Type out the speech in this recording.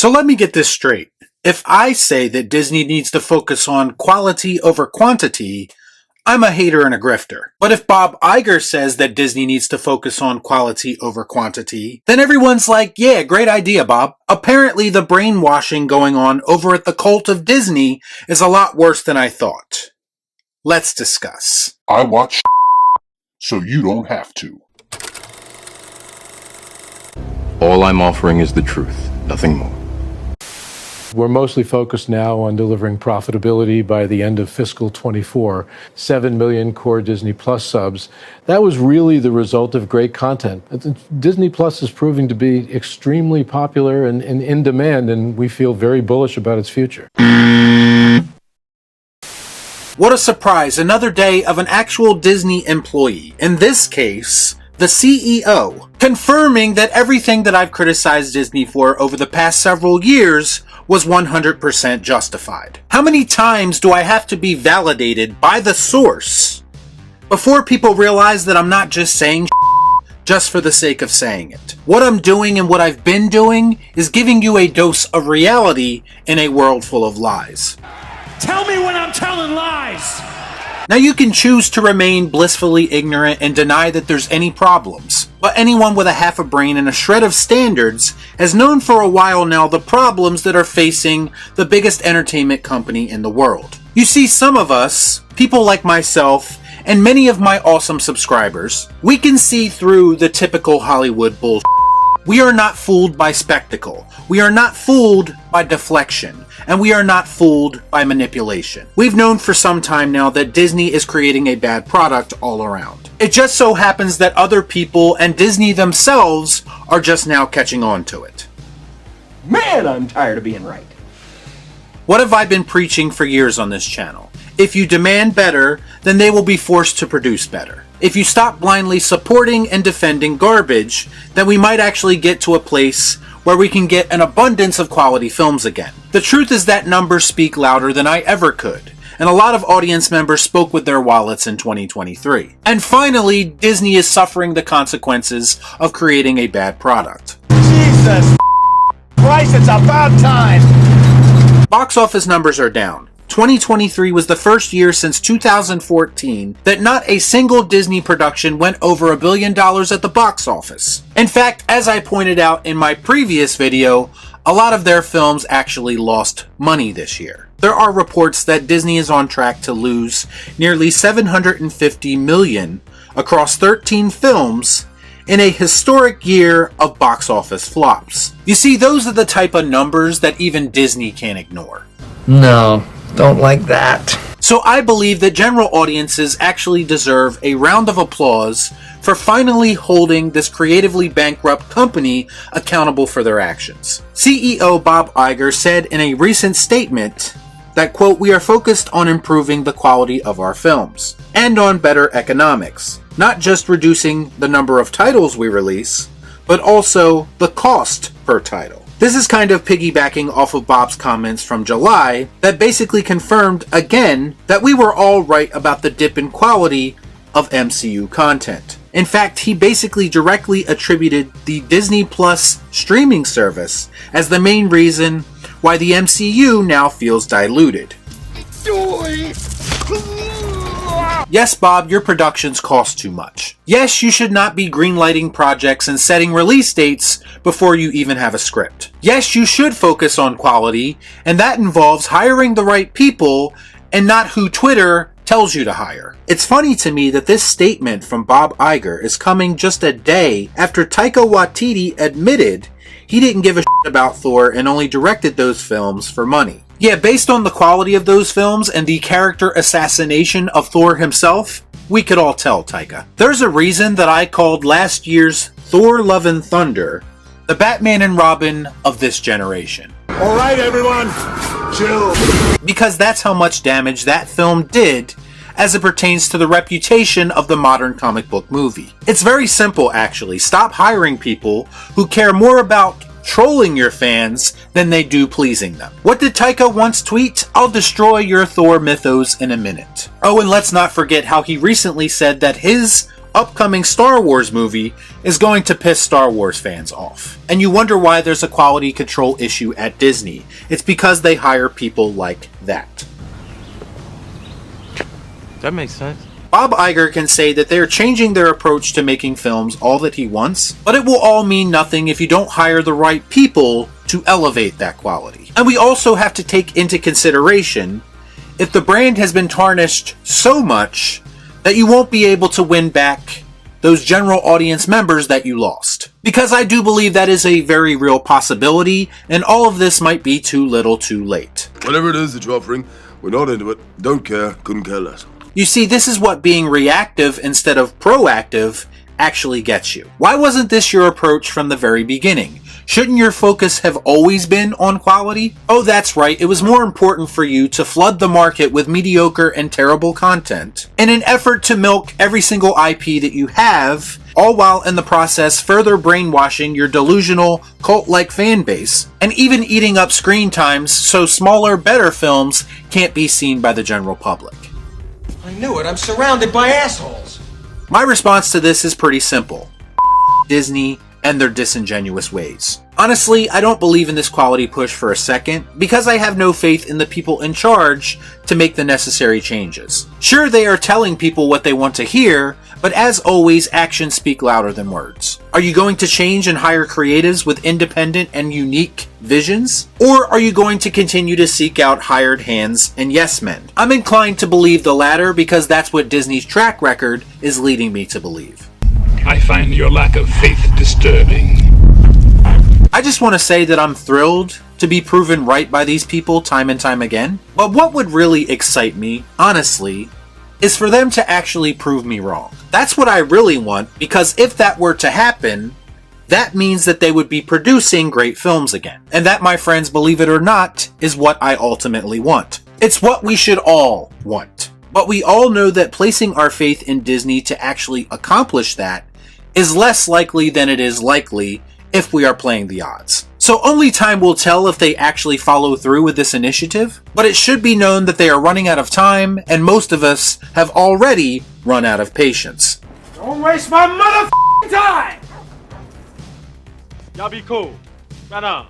So let me get this straight. If I say that Disney needs to focus on quality over quantity, I'm a hater and a grifter. But if Bob Iger says that Disney needs to focus on quality over quantity, then everyone's like, yeah, great idea, Bob. Apparently the brainwashing going on over at the cult of Disney is a lot worse than I thought. Let's discuss. I watch so you don't have to. All I'm offering is the truth, nothing more. We're mostly focused now on delivering profitability by the end of fiscal 24. 7 million core Disney Plus subs. That was really the result of great content. Disney Plus is proving to be extremely popular and in demand, and we feel very bullish about its future. What a surprise, another day of an actual Disney employee. In this case, the CEO, confirming that everything that I've criticized Disney for over the past several years was 100% justified. How many times do I have to be validated by the source before people realize that I'm not just saying just for the sake of saying it? What I'm doing and what I've been doing is giving you a dose of reality in a world full of lies. Tell me when I'm telling lies! Now you can choose to remain blissfully ignorant and deny that there's any problems, but anyone with a half a brain and a shred of standards has known for a while now the problems that are facing the biggest entertainment company in the world. You see, some of us, people like myself, and many of my awesome subscribers, we can see through the typical Hollywood bullshit. We are not fooled by spectacle. We are not fooled by deflection. And we are not fooled by manipulation. We've known for some time now that Disney is creating a bad product all around. It just so happens that other people and Disney themselves are just now catching on to it. Man, I'm tired of being right. What have I been preaching for years on this channel? If you demand better, then they will be forced to produce better. If you stop blindly supporting and defending garbage, then we might actually get to a place where we can get an abundance of quality films again. The truth is that numbers speak louder than I ever could, and a lot of audience members spoke with their wallets in 2023. And finally, Disney is suffering the consequences of creating a bad product. Jesus Christ, it's about time! Box office numbers are down. 2023 was the first year since 2014 that not a single Disney production went over $1 billion at the box office. In fact, as I pointed out in my previous video, a lot of their films actually lost money this year. There are reports that Disney is on track to lose nearly $750 million across 13 films in a historic year of box office flops. You see, those are the type of numbers that even Disney can't ignore. No. Don't like that. So I believe that general audiences actually deserve a round of applause for finally holding this creatively bankrupt company accountable for their actions. CEO Bob Iger said in a recent statement that, quote, "We are focused on improving the quality of our films and on better economics, not just reducing the number of titles we release, but also the cost per title." This is kind of piggybacking off of Bob's comments from July that basically confirmed again that we were all right about the dip in quality of MCU content. In fact, he basically directly attributed the Disney Plus streaming service as the main reason why the MCU now feels diluted. Yes, Bob, your productions cost too much. Yes, you should not be greenlighting projects and setting release dates before you even have a script. Yes, you should focus on quality, and that involves hiring the right people and not who Twitter tells you to hire. It's funny to me that this statement from Bob Iger is coming just a day after Taika Waititi admitted he didn't give a shit about Thor and only directed those films for money. Yeah, based on the quality of those films and the character assassination of Thor himself, we could all tell Taika. There's a reason that I called last year's Thor Love and Thunder the Batman and Robin of this generation. All right, everyone, chill. Because that's how much damage that film did as it pertains to the reputation of the modern comic book movie. It's very simple, actually. Stop hiring people who care more about trolling your fans than they do pleasing them. What did Taika once tweet? "I'll destroy your Thor mythos in a minute." Oh, and let's not forget how he recently said that his upcoming Star Wars movie is going to piss Star Wars fans off. And you wonder why there's a quality control issue at Disney. It's because they hire people like that. That makes sense. Bob Iger can say that they are changing their approach to making films all that he wants, but it will all mean nothing if you don't hire the right people to elevate that quality. And we also have to take into consideration if the brand has been tarnished so much that you won't be able to win back those general audience members that you lost. Because I do believe that is a very real possibility, and all of this might be too little too late. Whatever it is that you're offering, we're not into it. Don't care, couldn't care less. You see, this is what being reactive instead of proactive actually gets you. Why wasn't this your approach from the very beginning? Shouldn't your focus have always been on quality? Oh, that's right, it was more important for you to flood the market with mediocre and terrible content in an effort to milk every single IP that you have, all while in the process further brainwashing your delusional, cult-like fan base, and even eating up screen times so smaller, better films can't be seen by the general public. I knew it. I'm surrounded by assholes. My response to this is pretty simple. Disney and their disingenuous ways. Honestly, I don't believe in this quality push for a second, because I have no faith in the people in charge to make the necessary changes. Sure, they are telling people what they want to hear, but as always, actions speak louder than words. Are you going to change and hire creatives with independent and unique visions? Or are you going to continue to seek out hired hands and yes men? I'm inclined to believe the latter because that's what Disney's track record is leading me to believe. I find your lack of faith disturbing. I just want to say that I'm thrilled to be proven right by these people time and time again. But what would really excite me, honestly, is for them to actually prove me wrong. That's what I really want, because if that were to happen, that means that they would be producing great films again. And that, my friends, believe it or not, is what I ultimately want. It's what we should all want. But we all know that placing our faith in Disney to actually accomplish that is less likely than it is likely if we are playing the odds. So only time will tell if they actually follow through with this initiative, but it should be known that they are running out of time, and most of us have already run out of patience. Don't waste my motherfucking time! Y'all be cool. Right on.